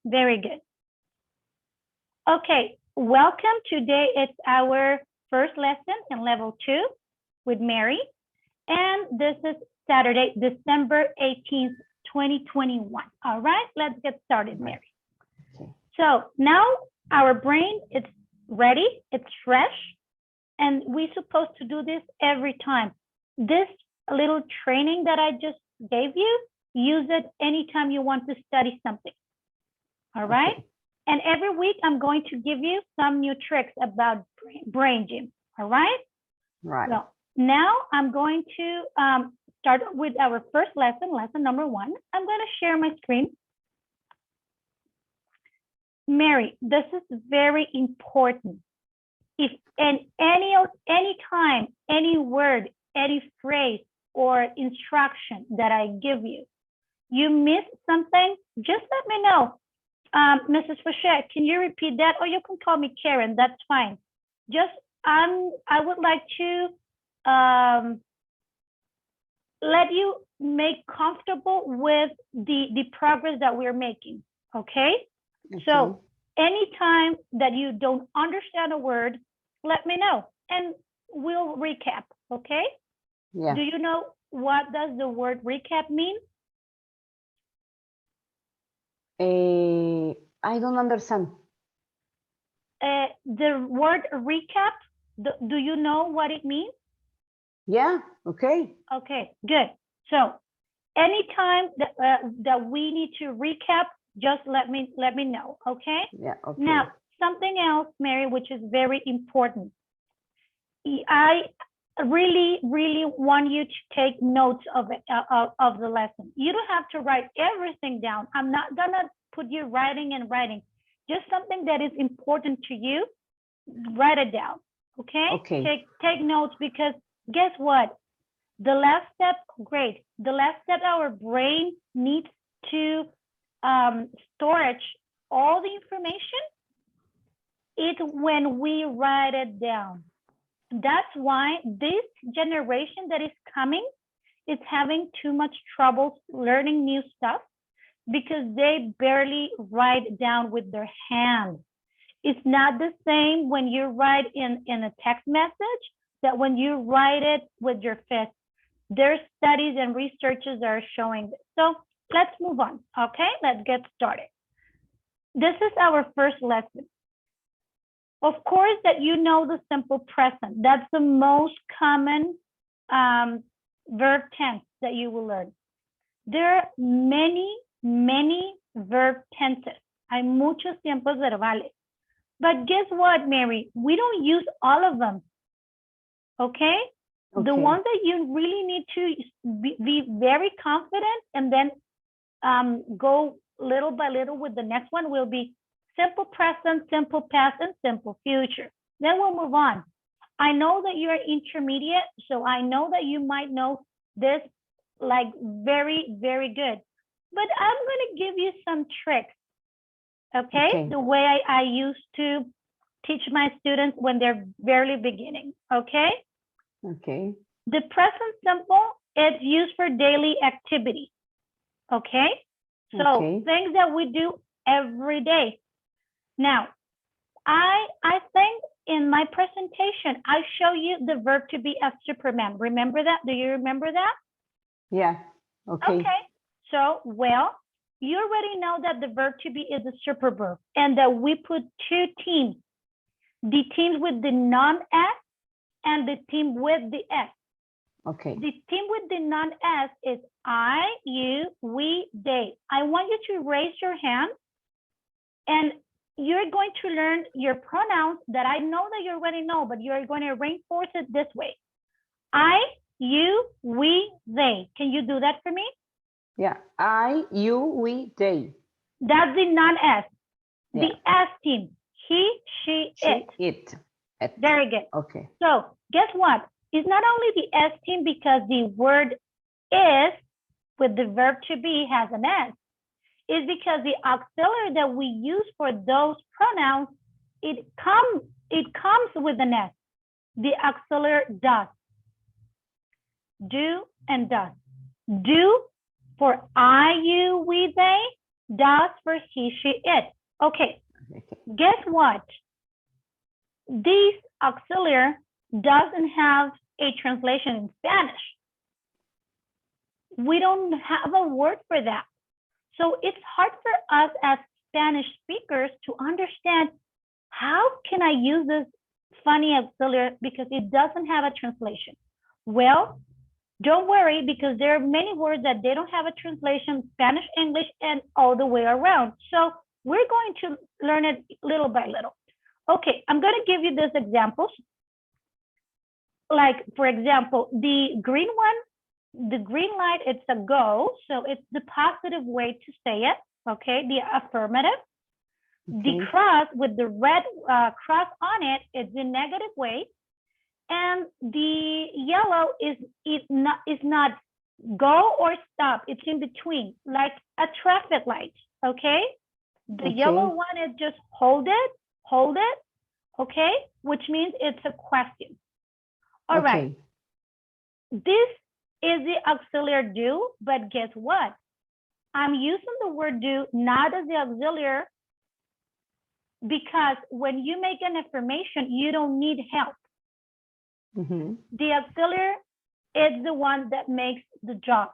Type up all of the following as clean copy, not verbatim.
Very good. Okay, welcome. Today it's our first lesson in level 2 with Mary. And this is Saturday, December 18th, 2021. All right, let's get started, Mary. Okay. So now our brain is ready, it's fresh, and we're supposed to do this every time. This little training that I just gave you, use it anytime you want to study something. All right? Okay. And every week I'm going to give you some new tricks about brain gym. All right? Right. So now I'm going to start with our first lesson, lesson number 1. I'm going to share my screen. Mary, this is very important. If any time, any word, any phrase or instruction that I give you, you miss something, just let me know. Mrs. Fouché, can you repeat that? Or you can call me Karen, that's fine. Just, I would like to let you make comfortable with the progress that we're making, okay? So anytime that you don't understand a word, let me know and we'll recap, okay? Yeah. Do you know what does the word recap mean? I don't understand. The word recap, do you know what it means? Yeah, okay. Okay, good. So anytime that we need to recap, just let me know, okay? Yeah, okay. Now, something else, Mary, which is very important. I really want you to take notes of it, of the lesson. You don't have to write everything down. I'm not gonna put you writing. Just something that is important to you, write it down, okay? Okay. Take notes, because guess what? The last step, great. The last step our brain needs to storage all the information, it's when we write it down. That's why this generation that is coming is having too much trouble learning new stuff, because they barely write down with their hands. It's not the same when you write in a text message that when you write it with your fist. There's studies and researchers that are showing this. So let's move on, okay? Let's get started. This is our first lesson. Of course that you know the simple present. That's the most common verb tense that you will learn. There are many verb tenses. Hay muchos tiempos verbales. But guess what, Mary? We don't use all of them, okay? The one that you really need to be very confident and then go little by little with the next one will be simple present, simple past, and simple future. Then we'll move on. I know that you're intermediate, so I know that you might know this like very good. But I'm going to give you some tricks, okay? The way I used to teach my students when they're barely beginning, okay? Okay. The present simple is used for daily activity, okay? So things that we do every day. Now, I think in my presentation, I show you the verb to be as Superman. Remember that? Do you remember that? Yeah, okay. So, well, you already know that the verb to be is a superverb and that we put two teams. The teams with the non-S and the team with the S. Okay. The team with the non-S is I, you, we, they. I want you to raise your hand and you're going to learn your pronouns that I know that you already know, but you're going to reinforce it this way. I, you, we, they. Can you do that for me? Yeah, I, you, we, they. That's the non-S. The S team, he, she, it. Very good. Okay. So guess what? It's not only the S team because the word is with the verb to be has an S. It's because the auxiliary that we use for those pronouns, it comes with an S. The auxiliary does. Do and does. Do for I, you, we, they. Does for he, she, it. Okay, Okay. guess what? This auxiliary doesn't have a translation in Spanish. We don't have a word for that. So it's hard for us as Spanish speakers to understand how can I use this funny auxiliary because it doesn't have a translation. Well, don't worry because there are many words that they don't have a translation, Spanish, English, and all the way around. So we're going to learn it little by little. Okay, I'm going to give you these examples. Like, for example, the green one, the green light, it's a go. So it's the positive way to say it, okay? The affirmative. Okay. The cross with the red cross on it is the negative way. And the yellow is not go or stop. It's in between, like a traffic light, okay? The yellow one is just hold it, okay? Which means it's a question. All right. This is the auxiliary do, but guess what? I'm using the word do not as the auxiliary because when you make an affirmation, you don't need help. The auxiliary is the one that makes the job.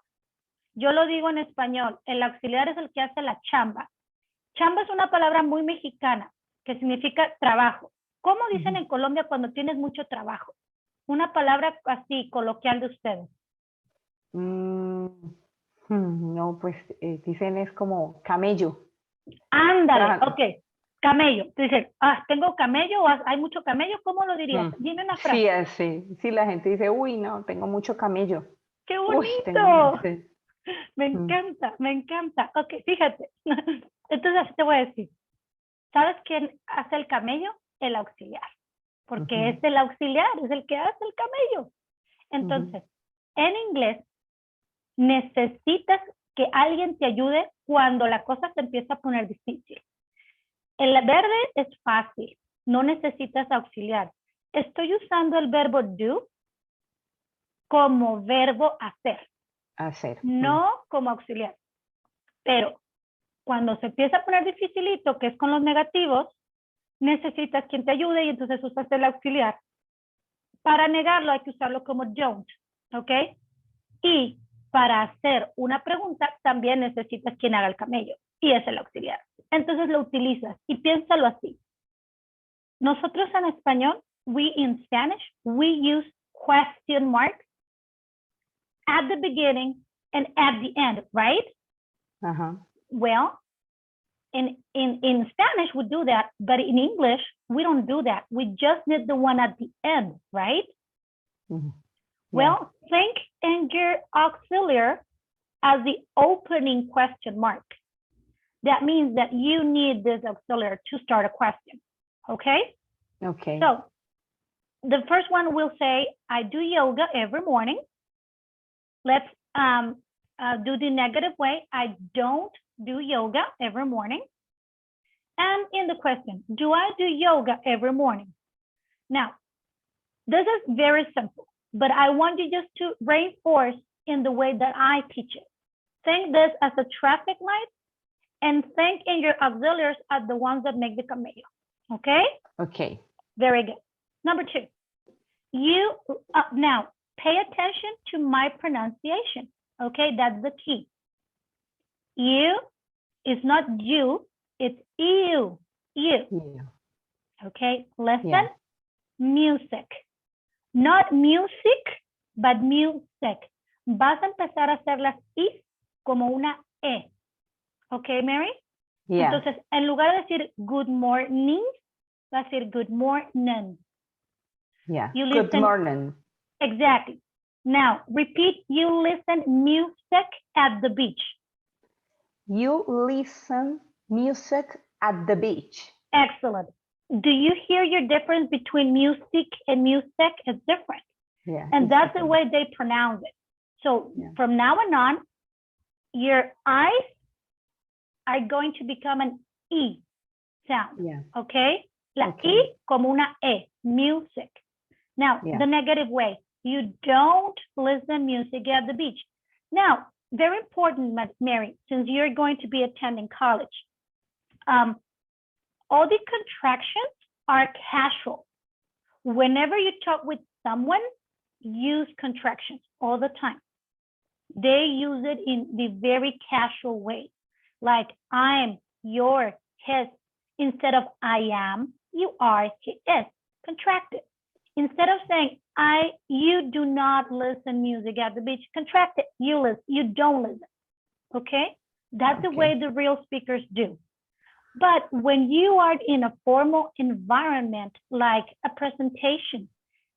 Yo lo digo en español, el auxiliar es el que hace la chamba. Chamba es una palabra muy mexicana que significa trabajo. ¿Cómo dicen en Colombia cuando tienes mucho trabajo? Una palabra así coloquial de ustedes. No, pues dicen es como camello. Ándale, ok. Camello. Tú dices, tengo camello o hay mucho camello. ¿Cómo lo dirías? Dime una frase. Sí, la gente dice, uy, no, tengo mucho camello. ¡Qué bonito! Me encanta, me encanta. Ok, fíjate. Entonces así te voy a decir. ¿Sabes quién hace el camello? El auxiliar. Porque es el auxiliar, es el que hace el camello. Entonces, en inglés, necesitas que alguien te ayude cuando la cosa se empieza a poner difícil. El verde es fácil, no necesitas auxiliar. Estoy usando el verbo do como verbo hacer. No como auxiliar. Pero cuando se empieza a poner dificilito, que es con los negativos, necesitas quien te ayude y entonces usas el auxiliar. Para negarlo hay que usarlo como don't, ¿ok? Y para hacer una pregunta también necesitas quien haga el camello y es el auxiliar. Entonces lo utilizas y piénsalo así. Nosotros en español, we in Spanish, we use question marks at the beginning and at the end, right? Well, in Spanish we do that, but in English we don't do that. We just need the one at the end, right? Well, think in your auxiliary as the opening question mark. That means that you need this auxiliary to start a question, okay? Okay. So the first one will say, I do yoga every morning. Let's do the negative way. I don't do yoga every morning. And in the question, do I do yoga every morning? Now, this is very simple, but I want you just to reinforce in the way that I teach it. Think this as a traffic light and think in your auxiliaries as the ones that make the camello, okay? Okay. Very good. Number two, you, now pay attention to my pronunciation, okay? That's the key. You is not you, it's you, you. Okay, listen, music. Not music, but music. Vas a empezar a hacer las I como una E. Okay, Mary? Entonces, en lugar de decir good morning, va a decir good morning. You listen, good morning. Exactly. Now, repeat, you listen music at the beach. You listen music at the beach. Excellent. Do you hear your difference between music and music? It's different. And that's the way they pronounce it. So from now on, your eyes are going to become an E sound. Okay? La I como una E, music. Now, the negative way, you don't listen music at the beach. Now, very important, Mary, since you're going to be attending college. All the contractions are casual. Whenever you talk with someone, use contractions all the time. They use it in the very casual way, like I'm, your, his. Instead of I am, you are, he is, contracted. Instead of saying you do not listen music at the beach, contracted, you listen, you don't listen. Okay? That's the way the real speakers do. But when you are in a formal environment, like a presentation,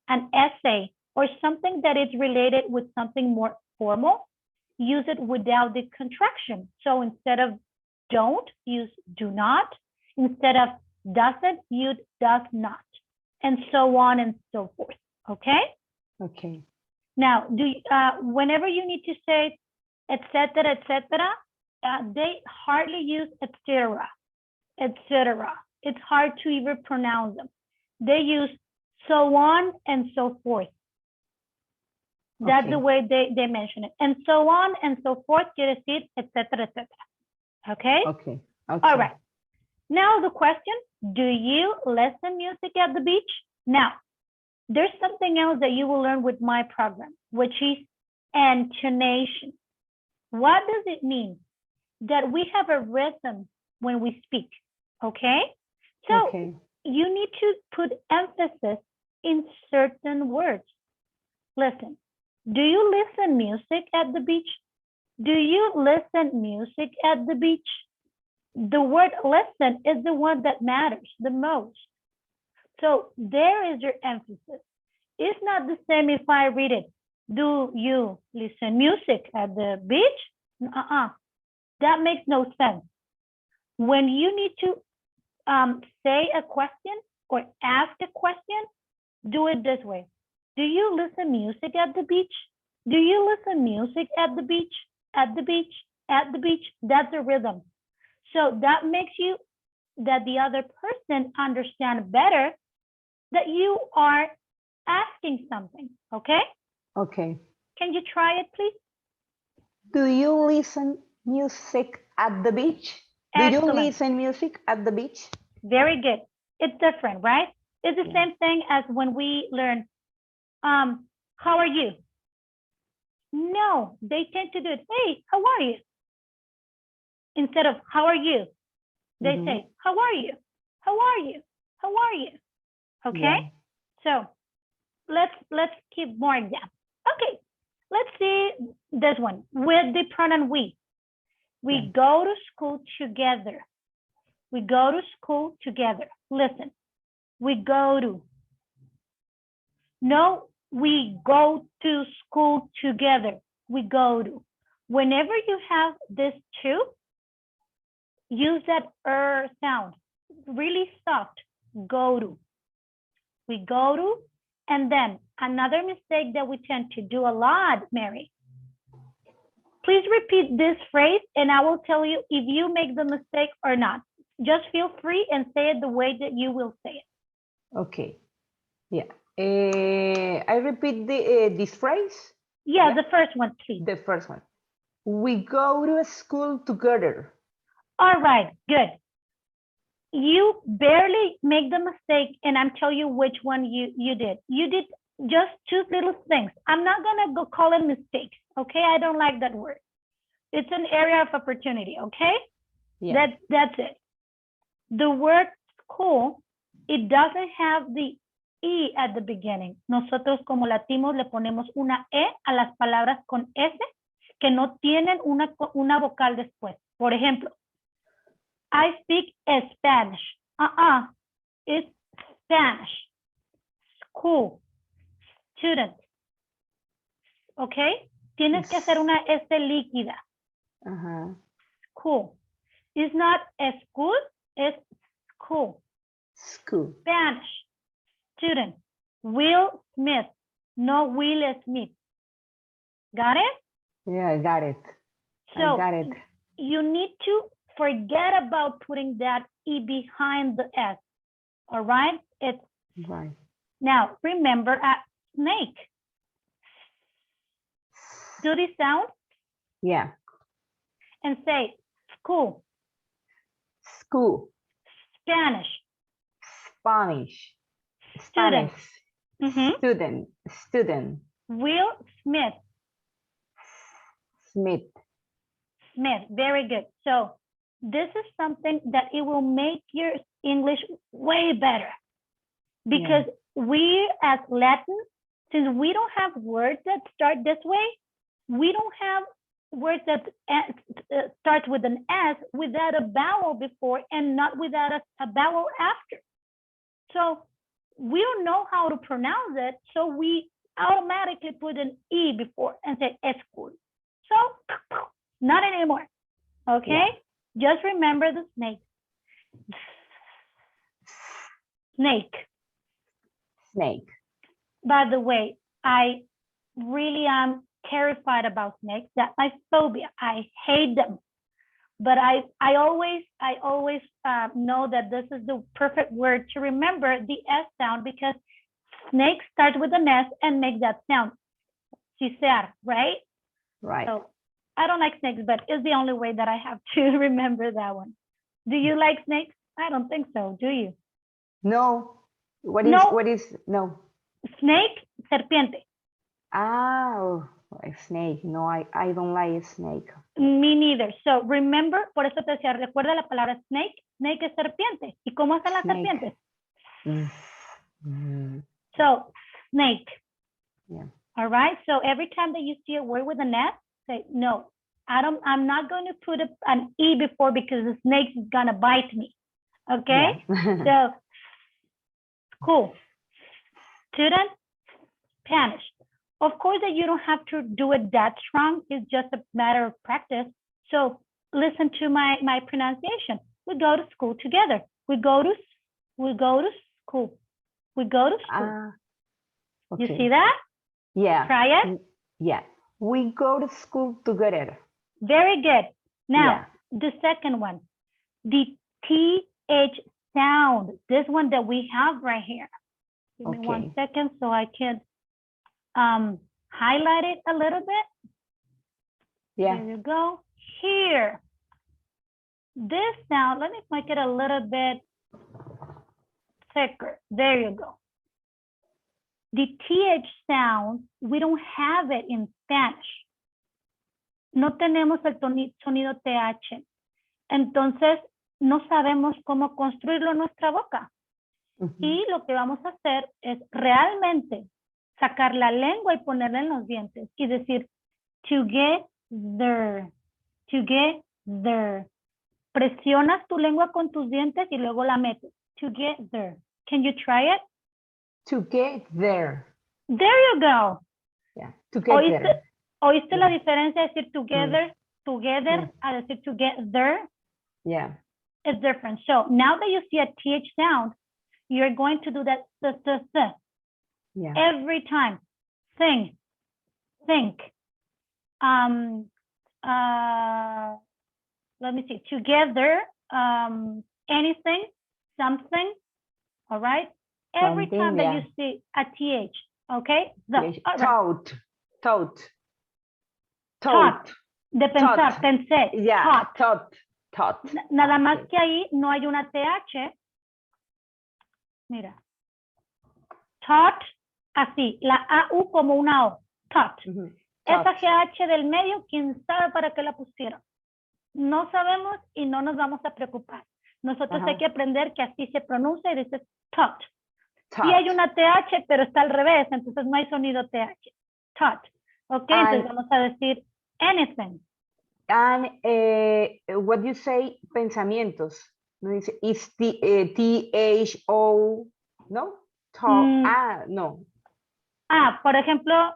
an essay, or something that is related with something more formal, use it without the contraction. So instead of don't, use do not. Instead of doesn't, use does not. And so on and so forth. Okay? Okay. Now, whenever you need to say etc., they hardly use etc., etc. It's hard to even pronounce them. They use so on and so forth. That's the way they mention it. And so on and so forth, quiere decir, etc., etc. Okay? Okay. All right. Now the question, do you listen music at the beach? Now, there's something else that you will learn with my program, which is intonation. What does it mean? That we have a rhythm when we speak, okay? So you need to put emphasis in certain words. Listen, do you listen music at the beach? Do you listen music at the beach? The word listen is the one that matters the most. So there is your emphasis. It's not the same if I read it. Do you listen music at the beach? That makes no sense. When you need to say a question or ask a question, do it this way. Do you listen music at the beach? Do you listen music at the beach? At the beach? At the beach? That's the rhythm. So that makes that the other person understand better that you are asking something, okay? Okay. Can you try it, please? Do you listen music at the beach? Excellent. Do you listen music at the beach? Very good. It's different, right? It's the same thing as when we learn, how are you? No, they tend to do it. Hey, how are you? Instead of how are you? They say, how are you? How are you? How are you? Okay? So let's keep more examples. Okay, let's see this one with the pronoun we. We go to school together. We go to school together. Listen, we go to. No, we go to school together. We go to. Whenever you have this two, use that sound, really soft, go to. We go to, and then another mistake that we tend to do a lot, Mary. Please repeat this phrase and I will tell you if you make the mistake or not. Just feel free and say it the way that you will say it. Okay. Yeah. I repeat this phrase. Yeah, the first one, please. The first one. We go to school together. All right, good. You barely make the mistake, and I'm telling you which one you did. You did just two little things. I'm not gonna go call it mistakes, okay? I don't like that word. It's an area of opportunity, okay? Yeah. That's it. The word school, it doesn't have the E at the beginning. Nosotros como latinos le ponemos una E a las palabras con S que no tienen una vocal después. Por ejemplo, I speak Spanish. It's Spanish. School. Student. Okay? Tienes que hacer una S líquida. School. It's not a school, it's school. School. Spanish. Student. Will Smith. No Will Smith. Got it? Yeah, I got it. So I got it. You need to forget about putting that E behind the S. All right? It's right. Now remember a snake. Do this sound? Yeah. And say school, School. Spanish, Spanish. student. Spanish. Mhm. Student. Student. Will Smith, Smith. Smith. Very good. So this is something that it will make your English way better because we as Latin, since we don't have words that start this way, we don't have words that start with an S without a vowel before and not without a vowel after. So we don't know how to pronounce it, so we automatically put an E before and say school. So not anymore, okay? Yeah. Just remember the snake. Snake. Snake. By the way, I really am terrified about snakes. That's my phobia. I hate them. But I always know that this is the perfect word to remember the S sound because snakes start with an S and make that sound. Cisear, right? Right. So I don't like snakes, but it's the only way that I have to remember that one. Do you like snakes? I don't think so. Do you? No. What is no? Snake, serpiente. Ah, a snake. No, I don't like a snake. Me neither. So remember, por eso te decía, recuerda la palabra snake. Snake es serpiente. ¿Y cómo hacen las serpientes? So snake. Yeah. All right. So every time that you see a word with an S, say no. I'm not going to put an E before because the snake is gonna bite me. Okay. Yeah. So cool. Student, Spanish. Of course that you don't have to do it that strong. It's just a matter of practice. So listen to my pronunciation. We go to school together. We go to school. We go to school. Okay. You see that? Yeah. Try it. Yeah. We go to school together. Very good. Now, the second one, the TH sound. This one that we have right here. Give me 1 second so I can highlight it a little bit. Yeah. There you go. Here. This sound, let me make it a little bit thicker. There you go. The TH sound, we don't have it in Spanish. No tenemos el sonido TH. Entonces, no sabemos cómo construirlo en nuestra boca. Y lo que vamos a hacer es realmente sacar la lengua y ponerla en los dientes y decir together, together. Presionas tu lengua con tus dientes y luego la metes. Together. Can you try it? Together. There you go. Yeah. Together. ¿Oíste la diferencia de decir together, together, a decir together? Yeah. It's different. So now that you see a TH sound, you're going to do that every time. Think. Let me see. Together, anything, something. All right. Every time that you see a TH, okay. Thought. De pensar, pensé. Yeah. Thought. Nada más que ahí no hay una TH. Mira. Thought, así, la AU como una O. Thought. Esa GH del medio, quién sabe para qué la pusieron. No sabemos y no nos vamos a preocupar. Nosotros hay que aprender que así se pronuncia y dice thought. Sí hay una TH, pero está al revés, entonces no hay sonido TH. Thought. Ok, entonces vamos a decir anything. And what you say, pensamientos. No dice, is T-H-O, ¿no? No. Por ejemplo,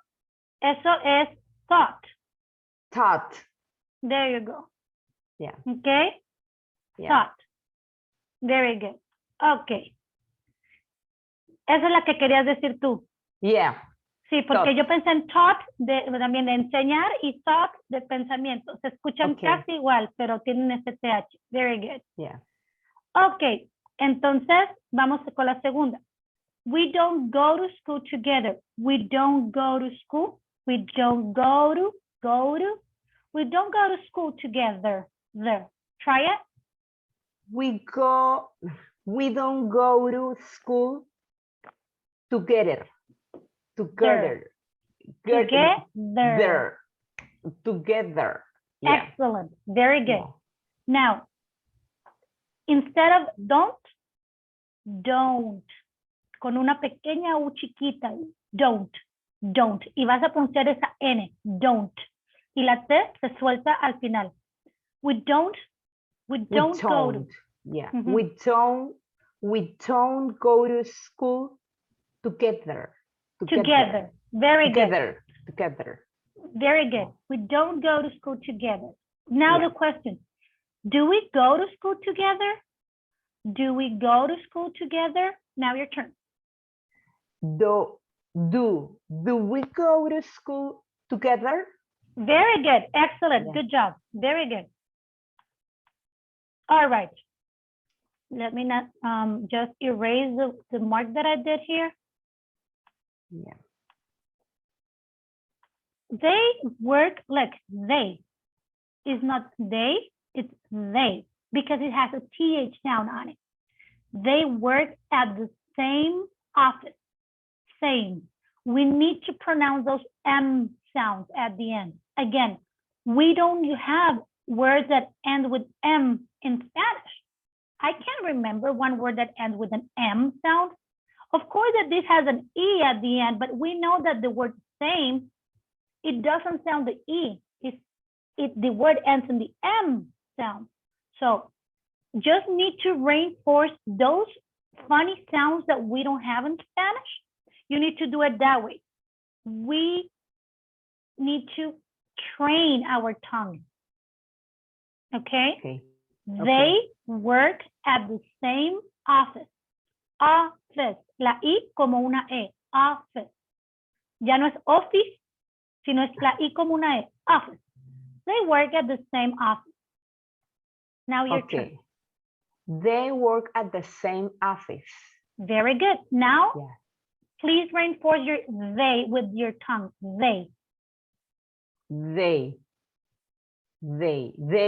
eso es thought. Thought. There you go. Yeah. Okay. Yeah. Thought. Very good. Okay. Esa es la que querías decir tú. Yeah. Sí, porque yo pensé en thought también de enseñar y thought de pensamiento. Se escuchan casi igual, pero tienen ese TH. Very good. Yeah. Okay. Entonces, vamos con la segunda. We don't go to school together. We don't go to school. We don't go to. We don't go to school together. There. Try it. We don't go to school together. Together. Together. Together. Yeah. Excellent. Very good. Yeah. Now, instead of don't. Con una pequeña U chiquita. Don't. Y vas a pronunciar esa N. Don't. Y la T se suelta al final. We don't go to. Yeah. Mm-hmm. We don't go to school together. Together. Very Together. good. Together. Very good. We don't go to school together. Now the question, do we go to school together? Do we go to school together? Now your turn. Do we go to school together? Very good. Excellent. Good job. Very good. All right. Let me not just erase the mark that I did here. Yeah. They work like they. It's not they, it's they, because it has a TH sound on it. They work at the same office. Same. We need to pronounce those M sounds at the end. Again, we don't have words that end with M in Spanish. I can't remember one word that ends with an M sound. Of course that this has an E at the end, but we know that the word same, it doesn't sound the E. The word ends in the M sound. So just need to reinforce those funny sounds that we don't have in Spanish. You need to do it that way. We need to train our tongue. Okay? They work at the same office. Office. La I como una E. Office. Ya no es office, sino es la I como una E. Office. They work at the same office. Now your turn. They work at the same office. Very good. Now, please reinforce your they with your tongue. They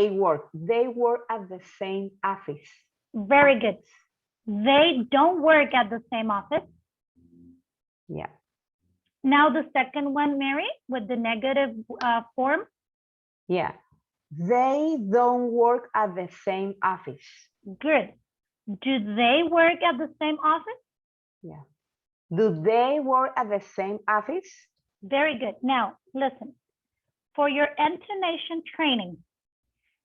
work at the same office. Very good. They don't work at the same office. Yeah. Now the second one, Mary, with the negative form. Yeah. They don't work at the same office. Good. Do they work at the same office? Yeah. Do they work at the same office? Very good. Now, listen. For your intonation training,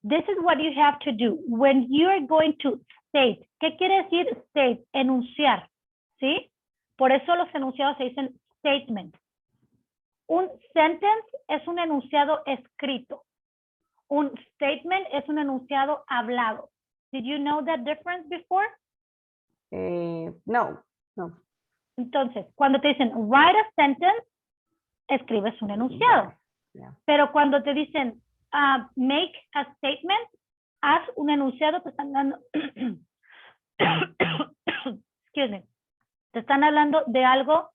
this is what you have to do. When you are going to state, ¿qué quiere decir state? Enunciar, ¿sí? Por eso los enunciados se dicen statement. Un sentence es un enunciado escrito. Un statement es un enunciado hablado. Did you know that difference before? No. Entonces, cuando te dicen write a sentence, escribes un enunciado. Pero cuando te dicen make a statement, haz un enunciado, te están dando, excuse me, te están hablando de algo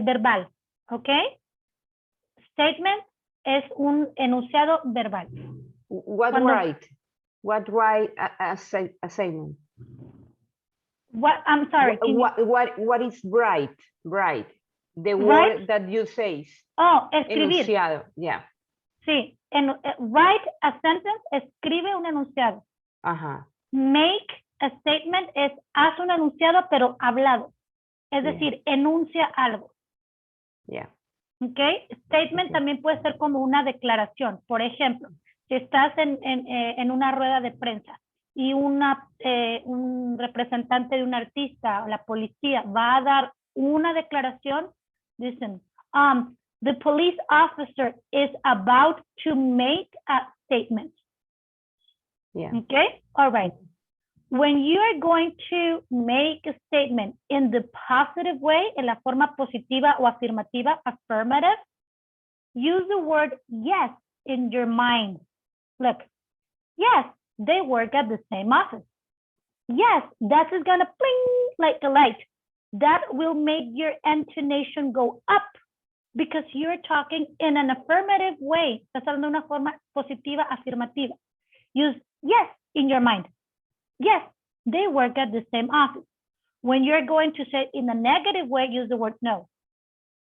verbal, ¿ok? Statement es un enunciado verbal. What write a statement? What, I'm sorry. What is write? Right. The word that you say. Oh, escribir. Enunciado, yeah. Sí, write a sentence, escribe un enunciado. Ajá. Make a statement es haz un enunciado pero hablado. Es decir, enuncia algo. Yeah. ¿Ok? Statement también puede ser como una declaración. Por ejemplo, si estás en una rueda de prensa y un representante de un artista o la policía va a dar una declaración, dicen, the police officer is about to make a statement. Yeah. Okay? All right. When you are going to make a statement in the positive way, en la forma positiva o afirmativa, affirmative, use the word yes in your mind. Look, yes, they work at the same office. Yes, that is going to bling like a light. That will make your intonation go up because you're talking in an affirmative way. Estás hablando de una forma positiva, afirmativa. Use yes in your mind. Yes, they work at the same office. When you're going to say in a negative way, use the word no.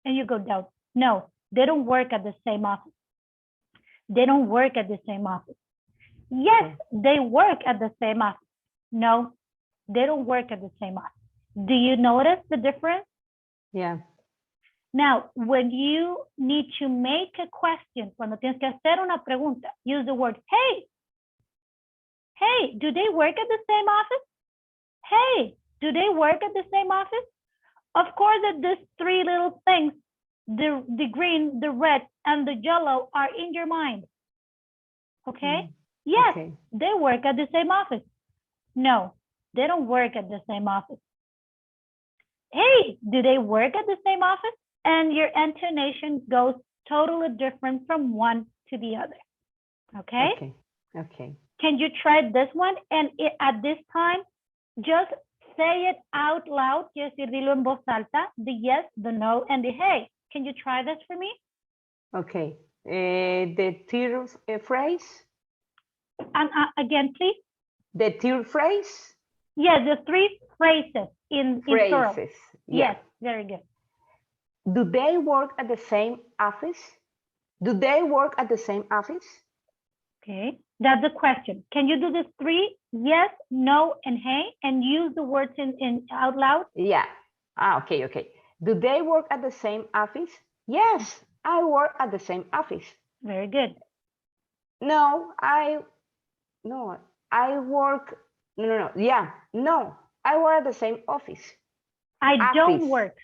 And you go down. No, they don't work at the same office. They don't work at the same office. Yes, they work at the same office. No, they don't work at the same office. Do you notice the difference? Yeah. Now, when you need to make a question, cuando tienes que hacer una pregunta, use the word hey. Hey, do they work at the same office? Hey, do they work at the same office? Of course, that these three little things, the green, the red, and the yellow are in your mind. Okay? Yes, Okay. they work at the same office. No, they don't work at the same office. Hey, do they work at the same office? And your intonation goes totally different from one to the other. Okay? Okay. Okay. Can you try this one? And at this time, just say it out loud. Just dilo en voz alta. The yes, the no, and the hey. Can you try this for me? Okay. The third phrase. And again, please. The third phrase. Yes, the three phrases in plural. Phrases. Yes, very good. Do they work at the same office? Do they work at the same office? Okay, that's the question. Can you do this three? Yes, no, and hey, and use the words in out loud? Yeah. Okay, okay. Do they work at the same office? Yes, I work at the same office. Very good. No, I work. No. Yeah, no, I work at the same office. I don't work.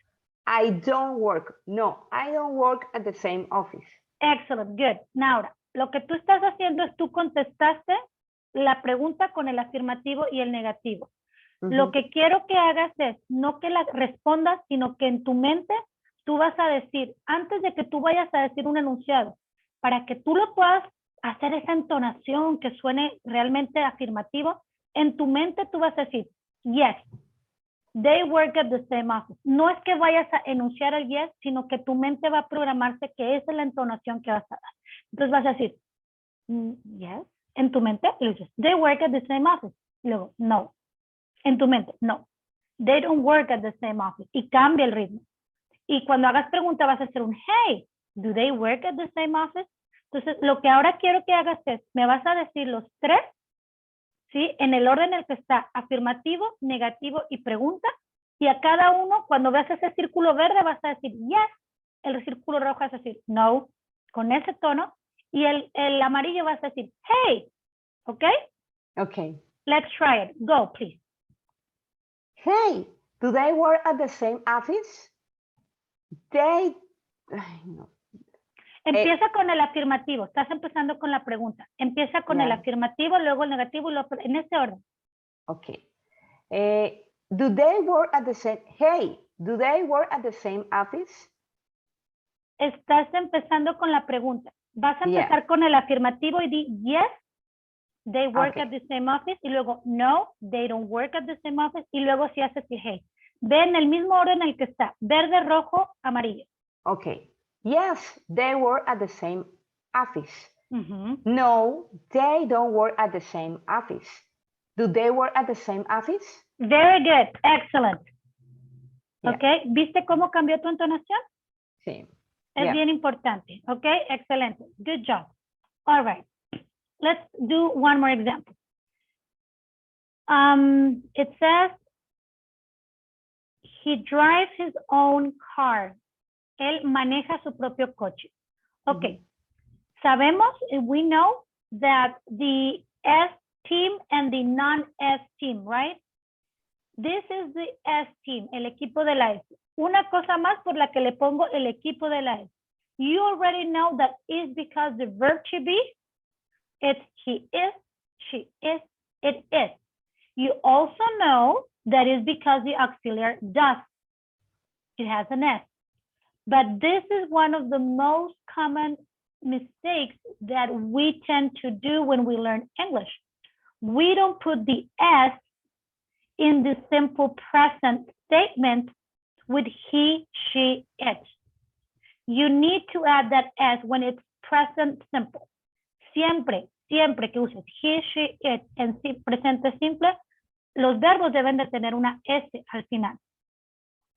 I don't work. No, I don't work at the same office. Excellent, good. Now, lo que tú estás haciendo es tú contestaste la pregunta con el afirmativo y el negativo. Lo que quiero que hagas es no que la respondas, sino que en tu mente tú vas a decir, antes de que tú vayas a decir un enunciado, para que tú lo puedas hacer esa entonación que suene realmente afirmativo, en tu mente tú vas a decir, yes, they work at the same office. No es que vayas a enunciar el yes, sino que tu mente va a programarse que esa es la entonación que vas a dar. Entonces vas a decir, yes, en tu mente, y dices, they work at the same office. Y luego, no. En tu mente, no. They don't work at the same office. Y cambia el ritmo. Y cuando hagas pregunta vas a hacer un, hey, do they work at the same office? Entonces, lo que ahora quiero que hagas es, me vas a decir los tres, ¿sí? En el orden en el que está afirmativo, negativo y pregunta. Y a cada uno, cuando veas ese círculo verde, vas a decir, yes. El círculo rojo vas a decir, no, con ese tono. Y el amarillo vas a decir, hey, ¿ok? Ok. Let's try it. Go, please. Hey, do they work at the same office? They... Ay, no. Empieza con el afirmativo. Estás empezando con la pregunta. Empieza con el afirmativo, luego el negativo, y luego en ese orden. Ok. Do they work at the same... Hey, do they work at the same office? Estás empezando con la pregunta. Vas a empezar con el afirmativo y di yes, they work at the same office, y luego no, they don't work at the same office, y luego si haces hey. Ve en el mismo orden en el que está, verde, rojo, amarillo. Ok. Yes, they work at the same office. No, they don't work at the same office. Do they work at the same office? Very good. Excellent. Ok. ¿Viste cómo cambió tu entonación? Sí. Es bien importante. Ok. Excelente. Good job. All right. Let's do one more example. It says, he drives his own car. Él maneja su propio coche. Okay. Sabemos, we know that the S team and the non-S team, right? This is the S team, el equipo de la S. Una cosa más por la que le pongo el equipo de la S. You already know that is because the verb to be, it's he is, she is, it is. You also know that is because the auxiliary does. It has an S. But this is one of the most common mistakes that we tend to do when we learn English. We don't put the S in the simple present statement with he, she, it. you need to add that S when it's present simple. Siempre que uses he, she, it en presente simple, los verbos deben de tener una S al final.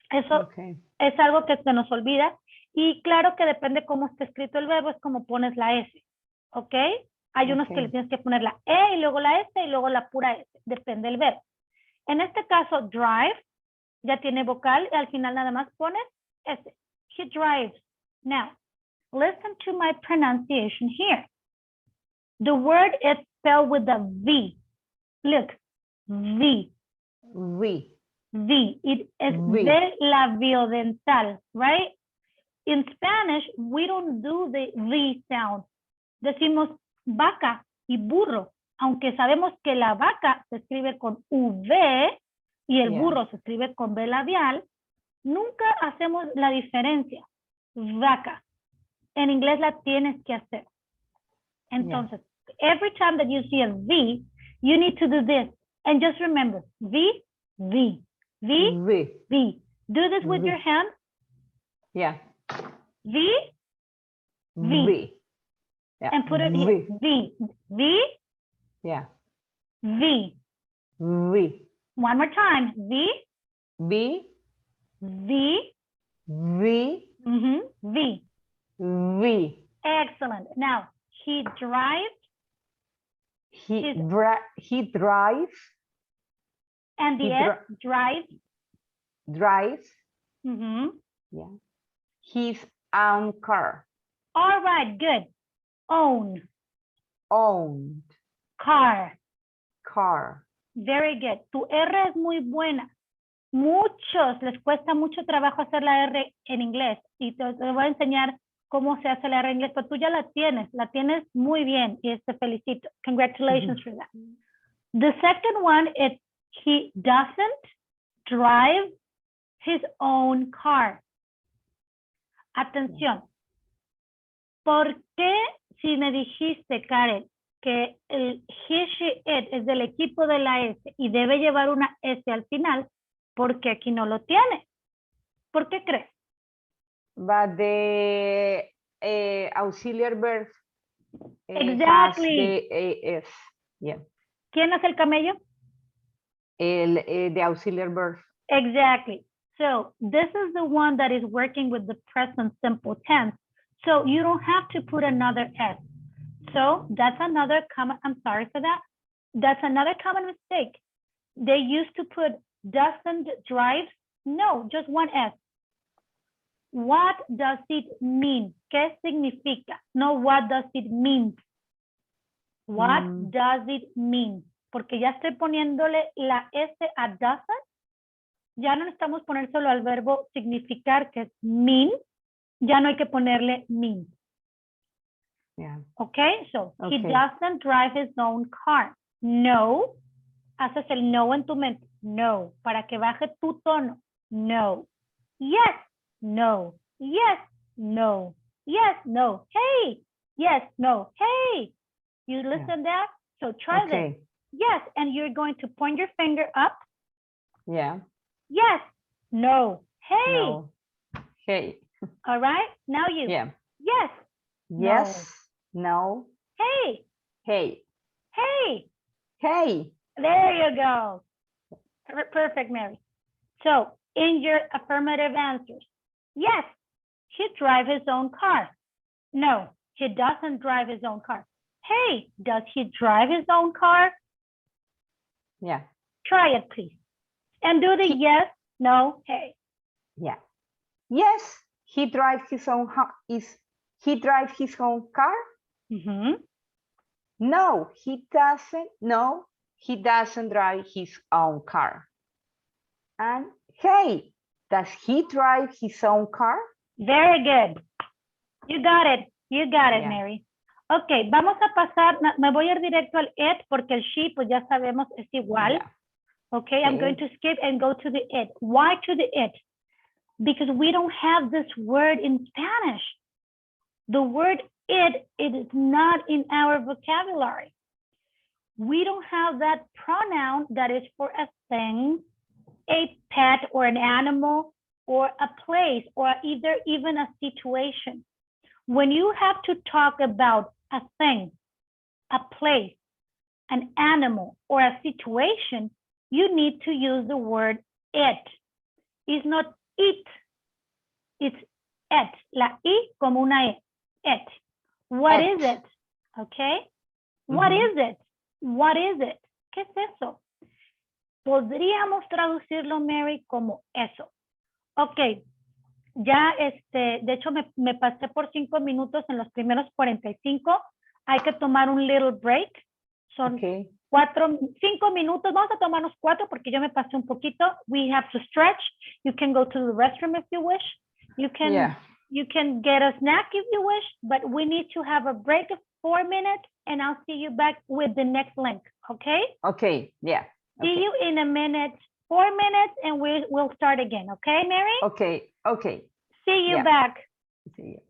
Eso es algo que se nos olvida. Y claro que depende cómo está escrito el verbo, es como pones la S. ¿Ok? Hay unos que le tienes que poner la E y luego la S y luego la pura S. Depende del verbo. En este caso, drive ya tiene vocal y al final nada más pones S. He drives. Now, listen to my pronunciation here. The word is spelled with a V. Look, V. V. V. It is V. de labiodental, right? In Spanish, we don't do the V sound. Decimos vaca y burro, aunque sabemos que la vaca se escribe con V y el burro se escribe con V labial, nunca hacemos la diferencia. Vaca. En inglés la tienes que hacer. Entonces, every time that you see a V, you need to do this. And just remember, V, V, V, V. V. Do this with your hand. Yeah. V, V. V. Yeah. And put it here. V. V. Yeah. V. V. One more time. V. V. V. V. V. V. Excellent. Now, he drives. He drives. And the S, drives. Drives. Yeah. His own car. All right, good. Own. Owned. Car. Car. Very good. Tu R es muy buena. Muchos les cuesta mucho trabajo hacer la R en inglés. Y te voy a enseñar cómo se hace la R en inglés, pero tú ya la tienes muy bien y te felicito. Congratulations for that. The second one is he doesn't drive his own car. Atención. ¿Por qué si me dijiste, Karen, que el he, she, it es del equipo de la S y debe llevar una S al final, porque aquí no lo tiene? ¿Por qué crees? But the auxiliary verb Exactly. has the AS. Yeah. ¿Quién es el camello? The auxiliary verb. Exactly. So this is the one that is working with the present simple tense. So you don't have to put another S. So that's another common, I'm sorry for that. That's another common mistake. They used to put doesn't drive. No, just one S. What does it mean? ¿Qué significa? No, what does it mean? What does it mean? Porque ya estoy poniéndole la S a doesn't. Ya no necesitamos poner solo al verbo significar, que es mean. Ya no hay que ponerle mean. Yeah. Okay, so he doesn't drive his own car. No. Haces el no en tu mente. No. Para que baje tu tono. No. Yes. No. Yes. No. Yes. No. Hey. Yes. No. Hey. You listen that? So try this. Yes. And you're going to point your finger up. Yeah. Yes. No. Hey. No. Hey. All right. Now you. Yeah. Yes. Yes. No. Hey. Hey. Hey. Hey. There you go. Perfect, Mary. So in your affirmative answers, yes, he drives his own car. No, he doesn't drive his own car. Hey, does he drive his own car? Yeah. Try it, please. And do the yes, no, hey. Yeah. Yes, he drives his own he drives his own car? No, he doesn't. No, he doesn't drive his own car. And hey, does he drive his own car? Very good. You got it. You got it, Mary. Ok, vamos a pasar, me voy a ir directo al it porque el she, pues ya sabemos, es igual. Yeah. Okay, I'm going to skip and go to the it. Why to the it? Because we don't have this word in Spanish. The word it is not in our vocabulary. We don't have that pronoun that is for a thing, a pet or an animal or a place or either even a situation. When you have to talk about a thing, a place, an animal, or a situation, you need to use the word it. It's not it, it's it. La I como una E. It. What Et. is it? Okay. What is it? What is it? ¿Qué es eso? Podríamos traducirlo, Mary, como eso. Ok. Ya, de hecho, me pasé por 5 minutos en los primeros 45. Hay que tomar un little break. Son 5 minutos. Vamos a tomarnos 4 porque yo me pasé un poquito. We have to stretch. You can go to the restroom if you wish. You can get a snack if you wish, but we need to have a break of 4 minutes and I'll see you back with the next link. Okay? Okay. Yeah. See you in a minute, 4 minutes, and we'll start again. Okay, Mary? Okay. Okay. See you back. See you.